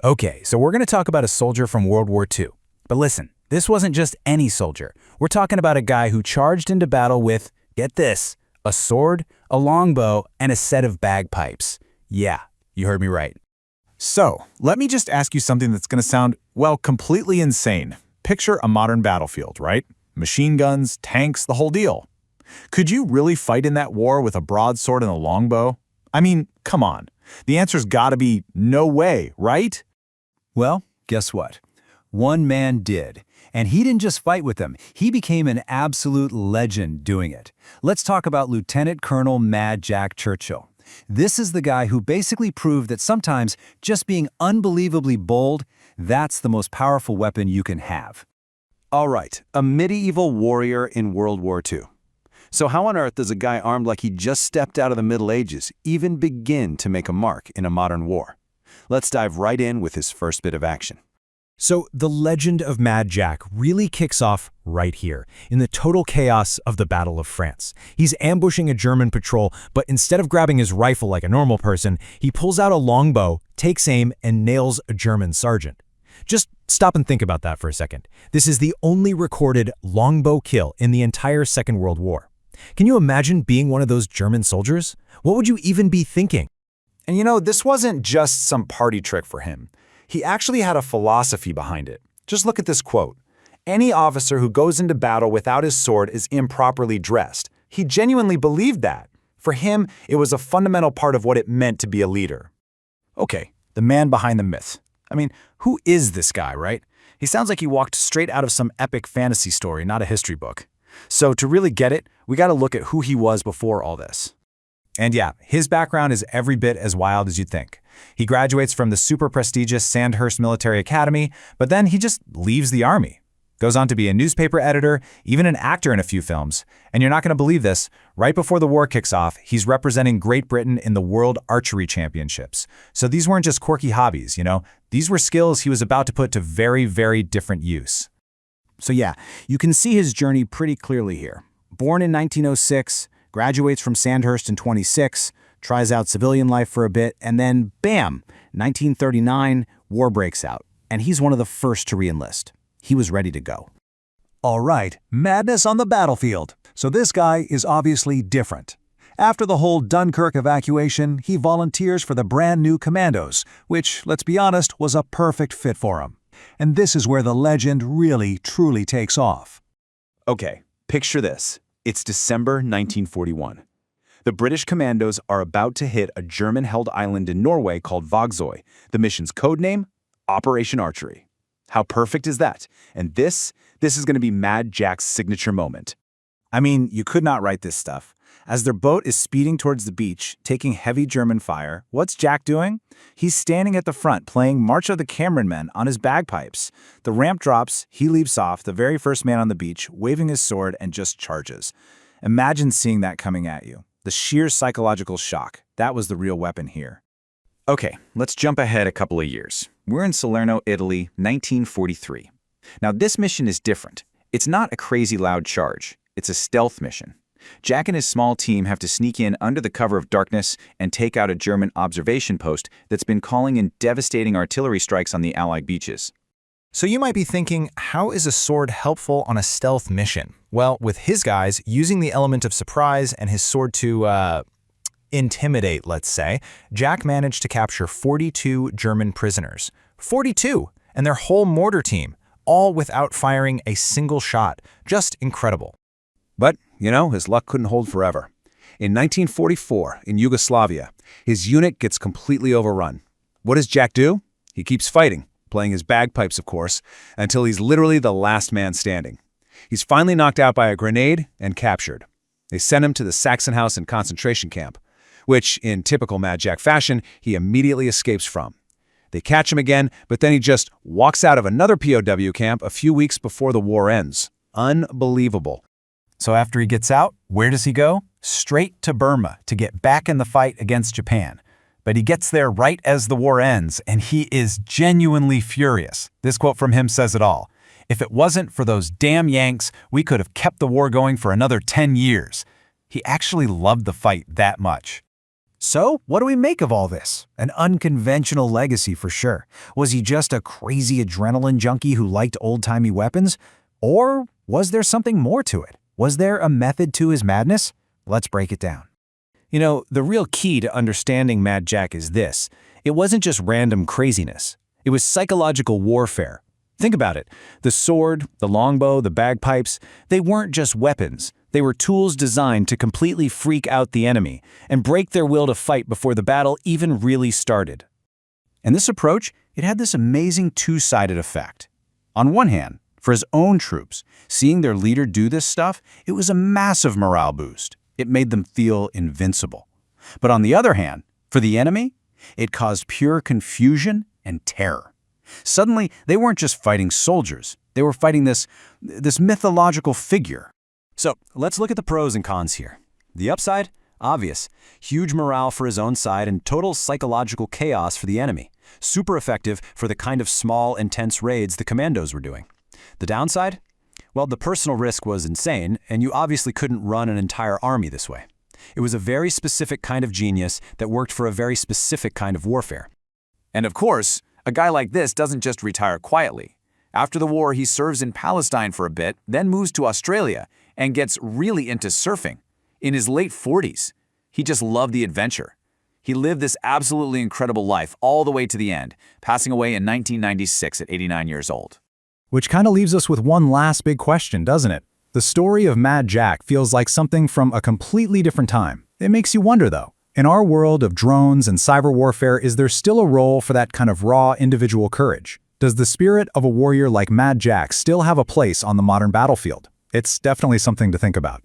Okay, so we're going to talk about a soldier from World War II. But listen, this wasn't just any soldier. We're talking about a guy who charged into battle with, get this, a sword, a longbow, and a set of bagpipes. Yeah, you heard me right. So, let me just ask you something that's going to sound, well, completely insane. Picture a modern battlefield, right? Machine guns, tanks, the whole deal. Could you really fight in that war with a broadsword and a longbow? I mean, come on. The answer's gotta be no way, right? Well, guess what? One man did. And he didn't just fight with them, he became an absolute legend doing it. Let's talk about Lieutenant Colonel Mad Jack Churchill. This is the guy who basically proved that sometimes just being unbelievably bold, that's the most powerful weapon you can have. All right, a medieval warrior in World War II. So how on earth does a guy armed like he just stepped out of the Middle Ages even begin to make a mark in a modern war? Let's dive right in with his first bit of action. So the legend of Mad Jack really kicks off right here, in the total chaos of the Battle of France. He's ambushing a German patrol, but instead of grabbing his rifle like a normal person, he pulls out a longbow, takes aim, and nails a German sergeant. Just stop and think about that for a second. This is the only recorded longbow kill in the entire Second World War. Can you imagine being one of those German soldiers? What would you even be thinking? And you know, this wasn't just some party trick for him. He actually had a philosophy behind it. Just look at this quote. Any officer who goes into battle without his sword is improperly dressed. He genuinely believed that. For him, it was a fundamental part of what it meant to be a leader. Okay, the man behind the myth. I mean, who is this guy, right? He sounds like he walked straight out of some epic fantasy story, not a history book. So to really get it, we got to look at who he was before all this. And yeah, his background is every bit as wild as you'd think. He graduates from the super prestigious Sandhurst Military Academy, but then he just leaves the army. Goes on to be a newspaper editor, even an actor in a few films. And you're not going to believe this, right before the war kicks off, he's representing Great Britain in the World Archery Championships. So these weren't just quirky hobbies, These were skills he was about to put to very, very different use. So yeah, you can see his journey pretty clearly here. Born in 1906, graduates from Sandhurst in 26, tries out civilian life for a bit, and then bam, 1939, war breaks out. And he's one of the first to re-enlist. He was ready to go. All right, madness on the battlefield. So this guy is obviously different. After the whole Dunkirk evacuation, he volunteers for the brand new Commandos, which, let's be honest, was a perfect fit for him. And this is where the legend really, truly takes off. Okay, picture this. It's December 1941. The British commandos are about to hit a German-held island in Norway called WWII. The mission's codename, Operation Archery. How perfect is that? And this is going to be Mad Jack's signature moment. I mean, you could not write this stuff. As their boat is speeding towards the beach, taking heavy German fire, what's Jack doing? He's standing at the front playing March of the Cameron Men on his bagpipes. The ramp drops, he leaps off, the very first man on the beach, waving his sword and just charges. Imagine seeing that coming at you. The sheer psychological shock. That was the real weapon here. Okay, let's jump ahead a couple of years. We're in Salerno, Italy, 1943. Now this mission is different. It's not a crazy loud charge. It's a stealth mission. Jack and his small team have to sneak in under the cover of darkness and take out a German observation post that's been calling in devastating artillery strikes on the Allied beaches. So you might be thinking, how is a sword helpful on a stealth mission? Well, with his guys using the element of surprise and his sword to, intimidate, let's say, Jack managed to capture 42 German prisoners. 42! And their whole mortar team, all without firing a single shot. Just incredible. But, his luck couldn't hold forever. In 1944, in Yugoslavia, his unit gets completely overrun. What does Jack do? He keeps fighting, playing his bagpipes, of course, until he's literally the last man standing. He's finally knocked out by a grenade and captured. They send him to the Sachsenhausen concentration camp, which, in typical Mad Jack fashion, he immediately escapes from. They catch him again, but then he just walks out of another POW camp a few weeks before the war ends. Unbelievable. So after he gets out, where does he go? Straight to Burma to get back in the fight against Japan. But he gets there right as the war ends, and he is genuinely furious. This quote from him says it all. If it wasn't for those damn Yanks, we could have kept the war going for another 10 years. He actually loved the fight that much. So, what do we make of all this? An unconventional legacy for sure. Was he just a crazy adrenaline junkie who liked old-timey weapons? Or was there something more to it? Was there a method to his madness? Let's break it down. You know, the real key to understanding Mad Jack is this. It wasn't just random craziness. It was psychological warfare. Think about it. The sword, the longbow, the bagpipes, they weren't just weapons. They were tools designed to completely freak out the enemy and break their will to fight before the battle even really started. And this approach, it had this amazing two-sided effect. On one hand, for his own troops, seeing their leader do this stuff, it was a massive morale boost. It made them feel invincible. But on the other hand, for the enemy, it caused pure confusion and terror. Suddenly, they weren't just fighting soldiers. They were fighting this mythological figure. So, let's look at the pros and cons here. The upside? Obvious. Huge morale for his own side and total psychological chaos for the enemy. Super effective for the kind of small, intense raids the commandos were doing. The downside? Well, the personal risk was insane, and you obviously couldn't run an entire army this way. It was a very specific kind of genius that worked for a very specific kind of warfare. And of course, a guy like this doesn't just retire quietly. After the war, he serves in Palestine for a bit, then moves to Australia and gets really into surfing. In his late 40s, he just loved the adventure. He lived this absolutely incredible life all the way to the end, passing away in 1996 at 89 years old. Which kind of leaves us with one last big question, doesn't it? The story of Mad Jack feels like something from a completely different time. It makes you wonder, though. In our world of drones and cyber warfare, is there still a role for that kind of raw individual courage? Does the spirit of a warrior like Mad Jack still have a place on the modern battlefield? It's definitely something to think about.